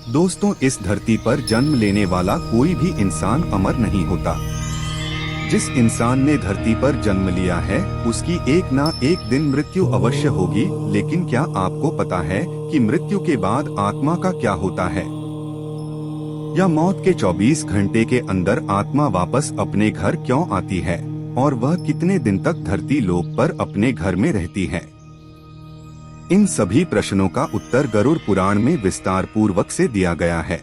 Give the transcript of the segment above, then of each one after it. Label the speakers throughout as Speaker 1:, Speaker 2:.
Speaker 1: दोस्तों, इस धरती पर जन्म लेने वाला कोई भी इंसान अमर नहीं होता। जिस इंसान ने धरती पर जन्म लिया है उसकी एक ना एक दिन मृत्यु अवश्य होगी। लेकिन क्या आपको पता है कि मृत्यु के बाद आत्मा का क्या होता है? या मौत के 24 घंटे के अंदर आत्मा वापस अपने घर क्यों आती है और वह कितने दिन तक धरती लोक पर अपने घर में रहती है? इन सभी प्रश्नों का उत्तर गरुड़ पुराण में विस्तार पूर्वक से दिया गया है।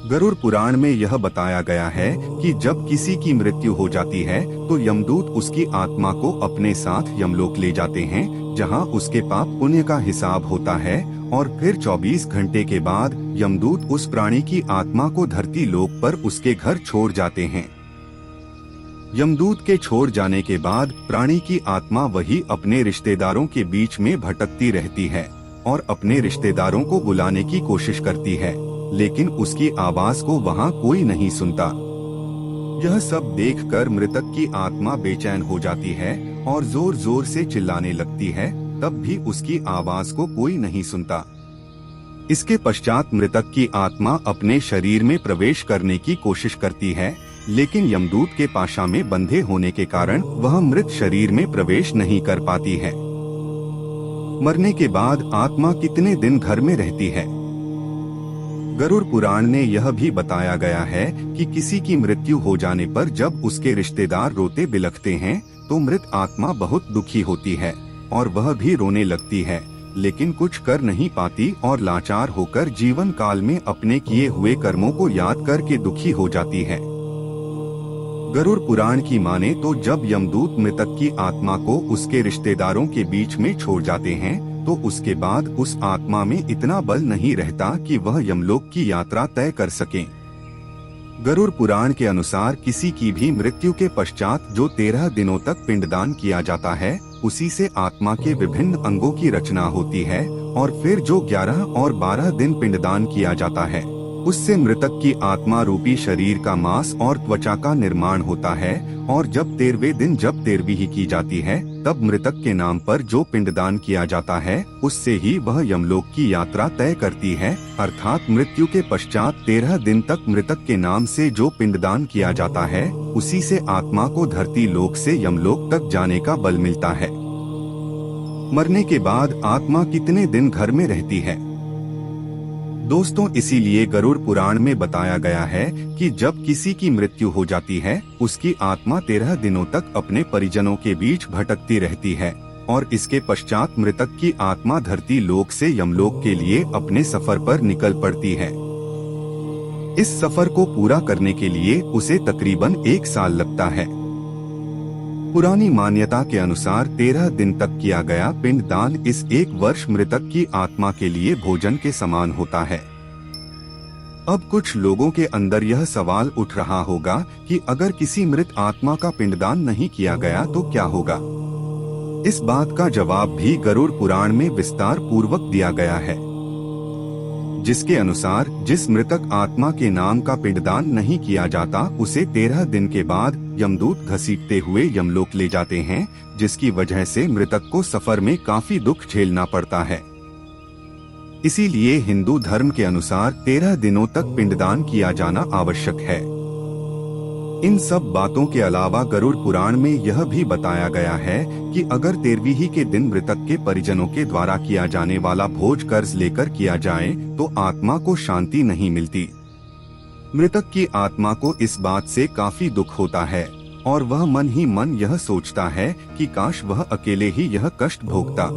Speaker 1: गरुड़ पुराण में यह बताया गया है कि जब किसी की मृत्यु हो जाती है तो यमदूत उसकी आत्मा को अपने साथ यमलोक ले जाते हैं, जहां उसके पाप पुण्य का हिसाब होता है और फिर 24 घंटे के बाद यमदूत उस प्राणी की आत्मा को धरती लोक पर उसके घर छोड़ जाते हैं। यमदूत के छोड़ जाने के बाद प्राणी की आत्मा वही अपने रिश्तेदारों के बीच में भटकती रहती है और अपने रिश्तेदारों को बुलाने की कोशिश करती है, लेकिन उसकी आवाज को वहाँ कोई नहीं सुनता। यह सब देखकर मृतक की आत्मा बेचैन हो जाती है और जोर जोर से चिल्लाने लगती है, तब भी उसकी आवाज को कोई नहीं सुनता। इसके पश्चात मृतक की आत्मा अपने शरीर में प्रवेश करने की कोशिश करती है, लेकिन यमदूत के पाशा में बंधे होने के कारण वह मृत शरीर में प्रवेश नहीं कर पाती है। मरने के बाद आत्मा कितने दिन घर में रहती है? गरुड़ पुराण ने यह भी बताया गया है कि किसी की मृत्यु हो जाने पर जब उसके रिश्तेदार रोते बिलखते हैं तो मृत आत्मा बहुत दुखी होती है और वह भी रोने लगती है, लेकिन कुछ कर नहीं पाती और लाचार होकर जीवन काल में अपने किए हुए कर्मों को याद करके दुखी हो जाती है। गरुड़ पुराण की माने तो जब यमदूत मृतक की आत्मा को उसके रिश्तेदारों के बीच में छोड़ जाते हैं तो उसके बाद उस आत्मा में इतना बल नहीं रहता कि वह यमलोक की यात्रा तय कर सके। गरुड़ पुराण के अनुसार किसी की भी मृत्यु के पश्चात जो 13 दिनों तक पिंडदान किया जाता है उसी से आत्मा के विभिन्न अंगों की रचना होती है और फिर जो 11 और 12 दिन पिंडदान किया जाता है उससे मृतक की आत्मा रूपी शरीर का मांस और त्वचा का निर्माण होता है और जब 13वें दिन जब 13वीं की जाती है तब मृतक के नाम पर जो पिंडदान किया जाता है उससे ही वह यमलोक की यात्रा तय करती है। अर्थात मृत्यु के पश्चात 13 दिन तक मृतक के नाम से जो पिंडदान किया जाता है उसी से आत्मा को धरती लोक से यमलोक तक जाने का बल मिलता है। मरने के बाद आत्मा कितने दिन घर में रहती है? दोस्तों, इसीलिए गरुड़ पुराण में बताया गया है कि जब किसी की मृत्यु हो जाती है उसकी आत्मा 13 दिनों तक अपने परिजनों के बीच भटकती रहती है और इसके पश्चात मृतक की आत्मा धरती लोक से यमलोक के लिए अपने सफर पर निकल पड़ती है। इस सफर को पूरा करने के लिए उसे तकरीबन 1 साल लगता है। पुरानी मान्यता के अनुसार 13 दिन तक किया गया पिंडदान इस 1 वर्ष मृतक की आत्मा के लिए भोजन के समान होता है। अब कुछ लोगों के अंदर यह सवाल उठ रहा होगा कि अगर किसी मृत आत्मा का पिंडदान नहीं किया गया तो क्या होगा? इस बात का जवाब भी गरुड़ पुराण में विस्तार पूर्वक दिया गया है, जिसके अनुसार जिस मृतक आत्मा के नाम का पिंडदान नहीं किया जाता उसे 13 दिन के बाद यमदूत घसीटते हुए यमलोक ले जाते हैं, जिसकी वजह से मृतक को सफर में काफी दुख झेलना पड़ता है। इसीलिए हिंदू धर्म के अनुसार 13 दिनों तक पिंडदान किया जाना आवश्यक है। इन सब बातों के अलावा गरुड़ पुराण में यह भी बताया गया है कि अगर 13वीं के दिन मृतक के परिजनों के द्वारा किया जाने वाला भोज कर्ज लेकर किया जाए तो आत्मा को शांति नहीं मिलती। मृतक की आत्मा को इस बात से काफी दुख होता है और वह मन ही मन यह सोचता है कि काश वह अकेले ही यह कष्ट भोगता।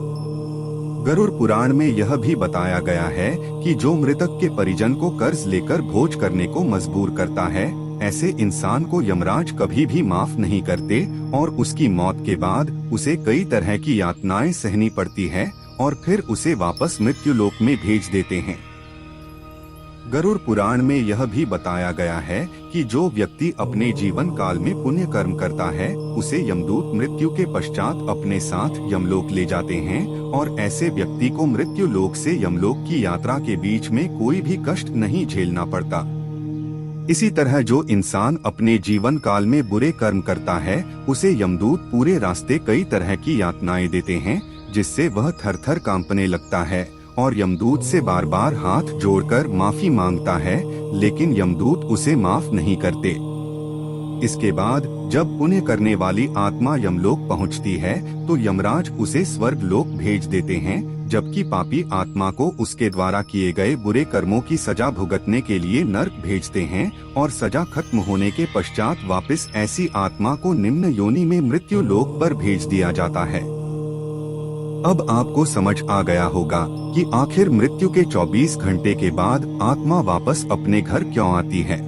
Speaker 1: गरुड़ पुराण में यह भी बताया गया है कि जो मृतक के परिजन को कर्ज लेकर भोज करने को मजबूर करता है ऐसे इंसान को यमराज कभी भी माफ नहीं करते और उसकी मौत के बाद उसे कई तरह की यातनाएं सहनी पड़ती है और फिर उसे वापस मृत्यु लोक में भेज देते हैं। गरुड़ पुराण में यह भी बताया गया है कि जो व्यक्ति अपने जीवन काल में पुण्य कर्म करता है उसे यमदूत मृत्यु के पश्चात अपने साथ यमलोक ले जाते हैं और ऐसे व्यक्ति को मृत्यु लोक से यमलोक की यात्रा के बीच में कोई भी कष्ट नहीं झेलना पड़ता। इसी तरह जो इंसान अपने जीवन काल में बुरे कर्म करता है उसे यमदूत पूरे रास्ते कई तरह की यातनाएं देते हैं, जिससे वह थर थर कांपने लगता है और यमदूत से बार बार हाथ जोड़कर माफी मांगता है, लेकिन यमदूत उसे माफ नहीं करते। इसके बाद जब पुण्य करने वाली आत्मा यमलोक पहुंचती है तो यमराज उसे स्वर्ग लोक भेज देते हैं, जबकि पापी आत्मा को उसके द्वारा किए गए बुरे कर्मों की सजा भुगतने के लिए नर्क भेजते हैं और सजा खत्म होने के पश्चात वापस ऐसी आत्मा को निम्न योनि में मृत्यु लोक पर भेज दिया जाता है। अब आपको समझ आ गया होगा कि आखिर मृत्यु के 24 घंटे के बाद आत्मा वापस अपने घर क्यों आती है।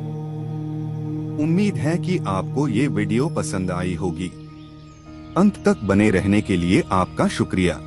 Speaker 1: उम्मीद है कि आपको ये वीडियो पसंद आई होगी। अंत तक बने रहने के लिए आपका शुक्रिया।